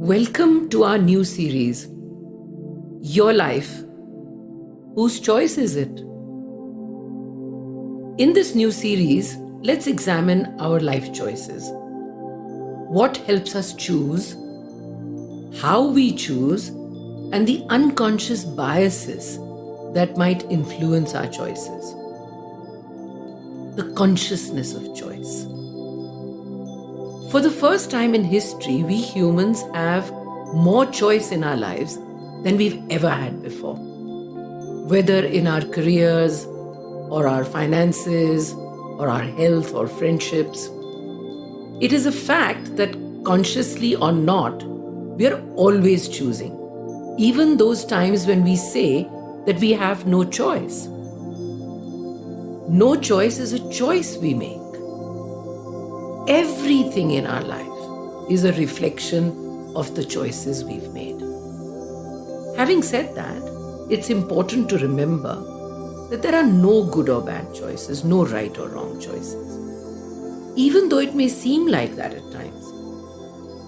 Welcome to our new series, Your Life. Whose choice is it? In this new series, let's examine our life choices. What helps us choose, how we choose, and the unconscious biases that might influence our choices. The consciousness of choice. For the first time in history, we humans have more choice in our lives than we've ever had before. Whether in our careers, or our finances, or our health, or friendships. It is a fact that consciously or not, we are always choosing, even those times when we say that we have no choice. No choice is a choice we make. Everything in our life is a reflection of the choices we've made. Having said that, it's important to remember that there are no good or bad choices, no right or wrong choices, even though it may seem like that at times.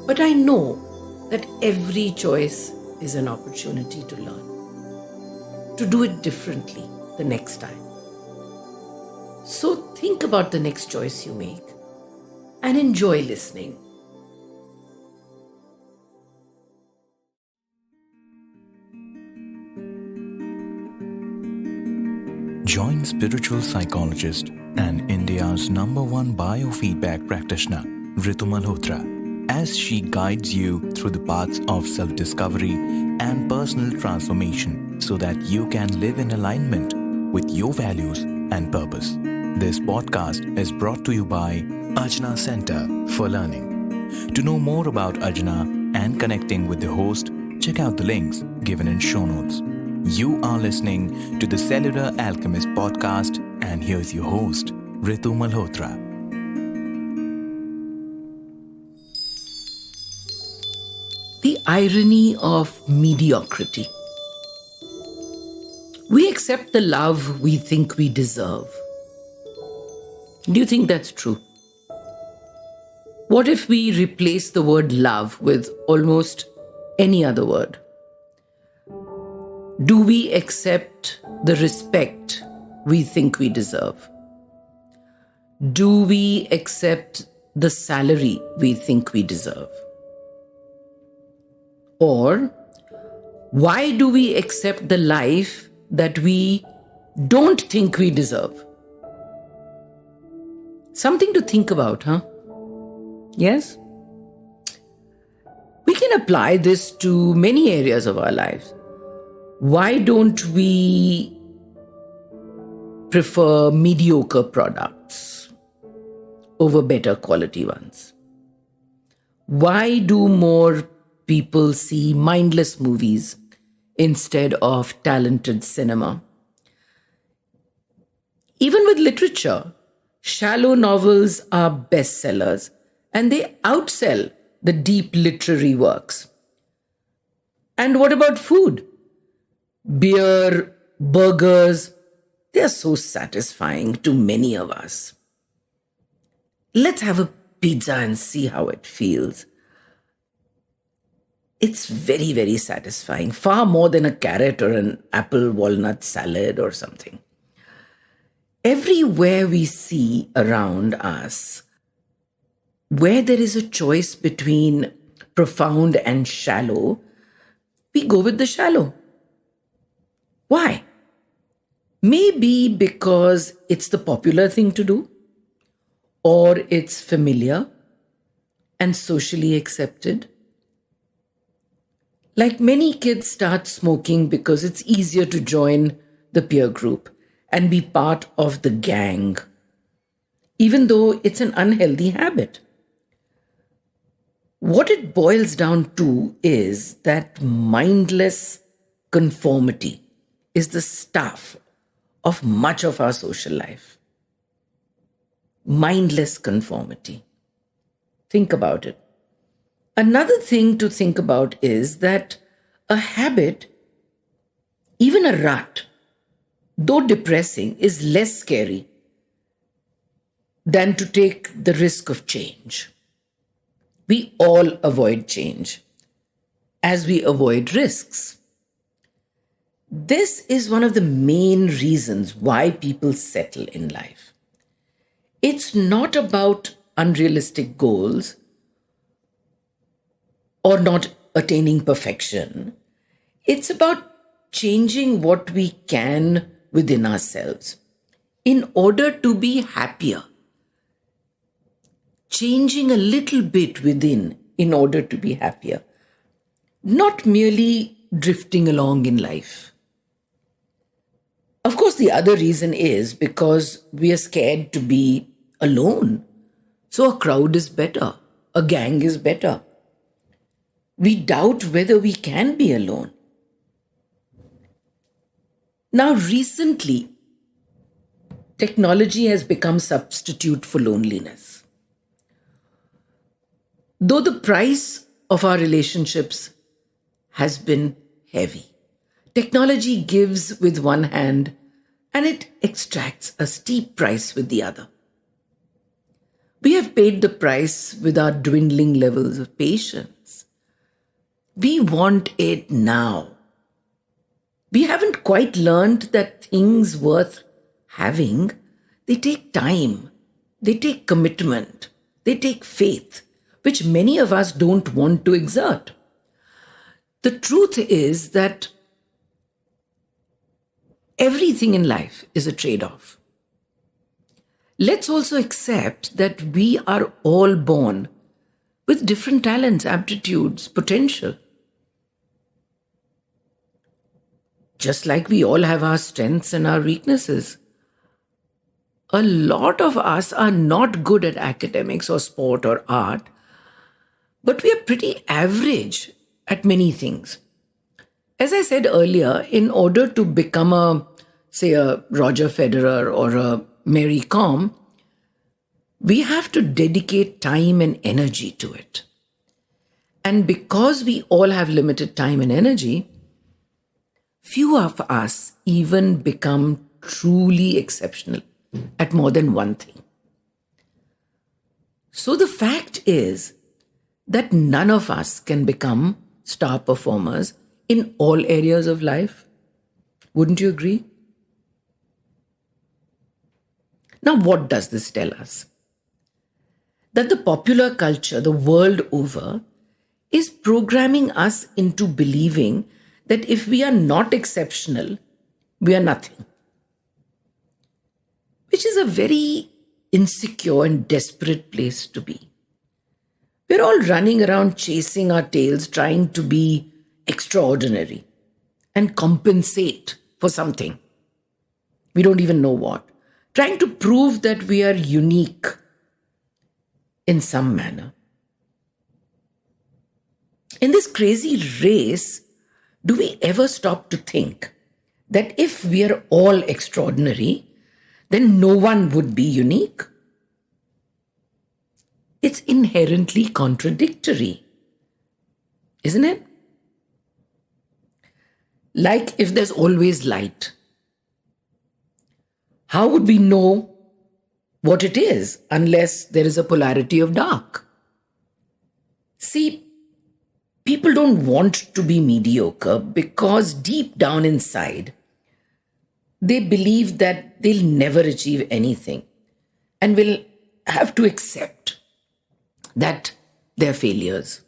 But I know that every choice is an opportunity to learn, to do it differently the next time. So think about the next choice you make and enjoy listening. Join spiritual psychologist and India's #1 biofeedback practitioner, Ritu Malhotra, as she guides you through the paths of self-discovery and personal transformation so that you can live in alignment with your values and purpose. This podcast is brought to you by Ajna Center for Learning. To know more about Ajna and connecting with the host, check out the links given in show notes. You are listening to the Cellular Alchemist podcast, and here's your host, Ritu Malhotra. The irony of mediocrity. We accept the love we think we deserve. Do you think that's true? What if we replace the word love with almost any other word? Do we accept the respect we think we deserve? Do we accept the salary we think we deserve? Or why do we accept the life that we don't think we deserve? Something to think about, huh? Yes? We can apply this to many areas of our lives. Why don't we prefer mediocre products over better quality ones? Why do more people see mindless movies instead of talented cinema? Even with literature, shallow novels are bestsellers and they outsell the deep literary works. And what about food? Beer, burgers, they are so satisfying to many of us. Let's have a pizza and see how it feels. It's very, very satisfying, far more than a carrot or an apple walnut salad or something. Everywhere we see around us, where there is a choice between profound and shallow, we go with the shallow. Why? Maybe because it's the popular thing to do, or it's familiar and socially accepted. Like many kids start smoking because it's easier to join the peer group and be part of the gang, even though it's an unhealthy habit. What it boils down to is that mindless conformity is the stuff of much of our social life. Mindless conformity. Think about it. Another thing to think about is that a habit, even a rut, though depressing, is less scary than to take the risk of change. We all avoid change. as we avoid risks. This is one of the main reasons why people settle in life. It's not about unrealistic goals or not attaining perfection. It's about changing what we can within ourselves in order to be happier. Changing a little bit within in order to be happier. Not merely drifting along in life. Of course, the other reason is because we are scared to be alone. So a crowd is better. A gang is better. We doubt whether we can be alone. Now, recently, technology has become substitute for loneliness. Though the price of our relationships has been heavy, technology gives with one hand and it extracts a steep price with the other. We have paid the price with our dwindling levels of patience. We want it now. We haven't quite learned that things worth having, they take time, they take commitment, they take faith, which many of us don't want to exert. The truth is that everything in life is a trade-off. Let's also accept that we are all born with different talents, aptitudes, potential. Just like we all have our strengths and our weaknesses. A lot of us are not good at academics or sport or art, but we are pretty average at many things. As I said earlier, in order to become a Roger Federer or a Mary Kom, we have to dedicate time and energy to it. And because we all have limited time and energy, few of us even become truly exceptional at more than one thing. So the fact is that none of us can become star performers in all areas of life. Wouldn't you agree? Now, what does this tell us? That the popular culture, the world over, is programming us into believing that if we are not exceptional, we are nothing. Which is a very insecure and desperate place to be. We're all running around chasing our tails, trying to be extraordinary and compensate for something. We don't even know what. Trying to prove that we are unique in some manner. In this crazy race, do we ever stop to think that if we are all extraordinary, then no one would be unique? It's inherently contradictory, isn't it? Like if there's always light, how would we know what it is unless there is a polarity of dark? See, people don't want to be mediocre because deep down inside, they believe that they'll never achieve anything and will have to accept that they're failures.